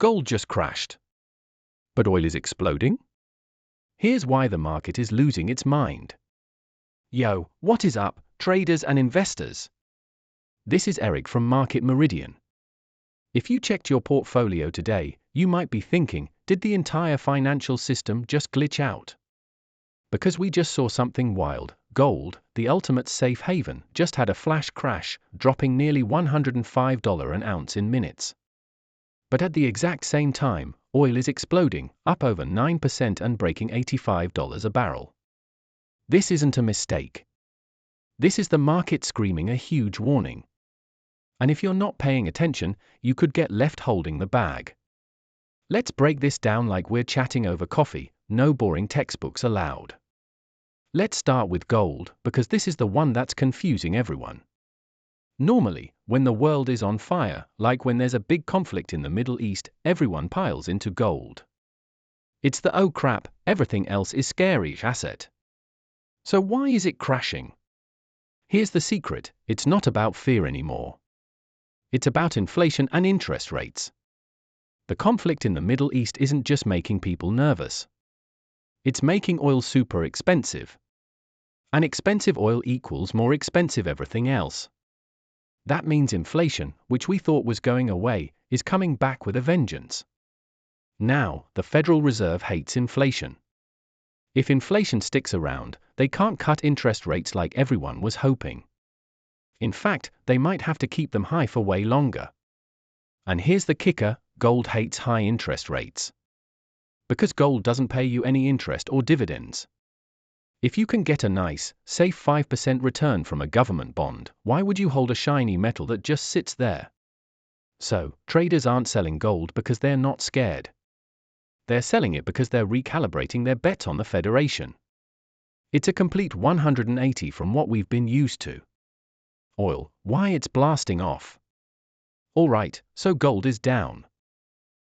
Gold just crashed. But oil is exploding? Here's why the market is losing its mind. Yo, what is up, traders and investors? This is Eric from Market Meridian. If you checked your portfolio today, you might be thinking, did the entire financial system just glitch out? Because we just saw something wild. Gold, the ultimate safe haven, just had a flash crash, dropping nearly $105 an ounce in minutes. But at the exact same time, oil is exploding, up over 9% and breaking $85 a barrel. This isn't a mistake. This is the market screaming a huge warning. And if you're not paying attention, you could get left holding the bag. Let's break this down like we're chatting over coffee, no boring textbooks allowed. Let's start with gold, because this is the one that's confusing everyone. Normally, when the world is on fire, like when there's a big conflict in the Middle East, everyone piles into gold. It's the oh crap, everything else is scary asset. So why is it crashing? Here's the secret, it's not about fear anymore. It's about inflation and interest rates. The conflict in the Middle East isn't just making people nervous. It's making oil super expensive. And expensive oil equals more expensive everything else. That means inflation, which we thought was going away, is coming back with a vengeance. Now, the Federal Reserve hates inflation. If inflation sticks around, they can't cut interest rates like everyone was hoping. In fact, they might have to keep them high for way longer. And here's the kicker, gold hates high interest rates. Because gold doesn't pay you any interest or dividends. If you can get a nice, safe 5% return from a government bond, why would you hold a shiny metal that just sits there? So, traders aren't selling gold because they're not scared. They're selling it because they're recalibrating their bets on the Federation. It's a complete 180 from what we've been used to. Oil, why it's blasting off. Alright, so gold is down.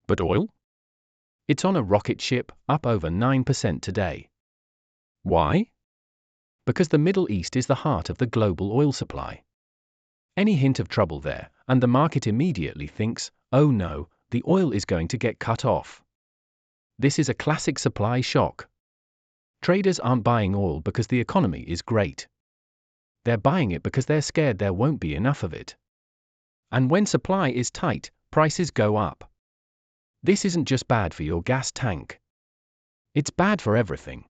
But oil? It's on a rocket ship, up over 9% today. Why? Because the Middle East is the heart of the global oil supply. Any hint of trouble there, and the market immediately thinks, oh no, the oil is going to get cut off. This is a classic supply shock. Traders aren't buying oil because the economy is great. They're buying it because they're scared there won't be enough of it. And when supply is tight, prices go up. This isn't just bad for your gas tank. It's bad for everything.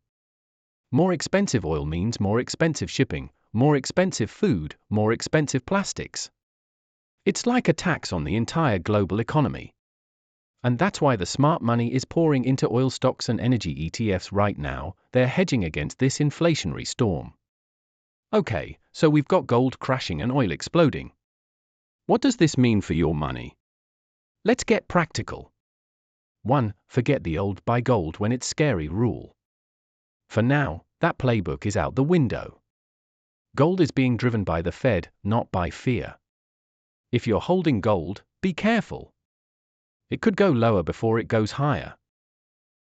More expensive oil means more expensive shipping, more expensive food, more expensive plastics. It's like a tax on the entire global economy. And that's why the smart money is pouring into oil stocks and energy ETFs right now. They're hedging against this inflationary storm. Okay, so we've got gold crashing and oil exploding. What does this mean for your money? Let's get practical. 1. Forget the old buy gold when it's scary rule. For now, that playbook is out the window. Gold is being driven by the Fed, not by fear. If you're holding gold, be careful. It could go lower before it goes higher.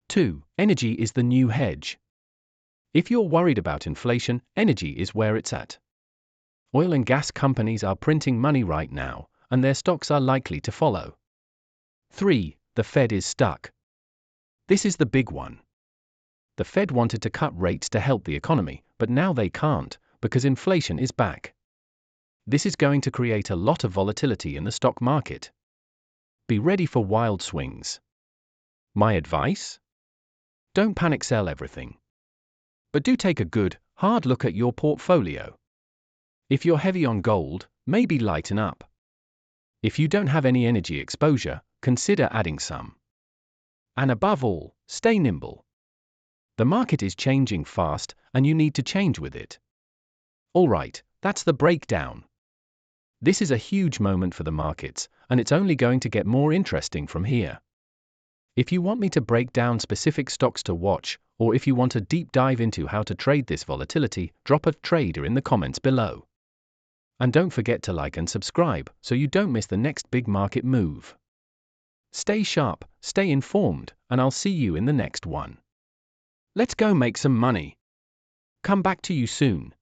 2. Energy is the new hedge. If you're worried about inflation, energy is where it's at. Oil and gas companies are printing money right now, and their stocks are likely to follow. 3. The Fed is stuck. This is the big one. The Fed wanted to cut rates to help the economy, but now they can't, because inflation is back. This is going to create a lot of volatility in the stock market. Be ready for wild swings. My advice? Don't panic sell everything. But do take a good, hard look at your portfolio. If you're heavy on gold, maybe lighten up. If you don't have any energy exposure, consider adding some. And above all, stay nimble. The market is changing fast, and you need to change with it. Alright, that's the breakdown. This is a huge moment for the markets, and it's only going to get more interesting from here. If you want me to break down specific stocks to watch, or if you want a deep dive into how to trade this volatility, drop a trader in the comments below. And don't forget to like and subscribe, so you don't miss the next big market move. Stay sharp, stay informed, and I'll see you in the next one. Let's go make some money. Come back to you soon.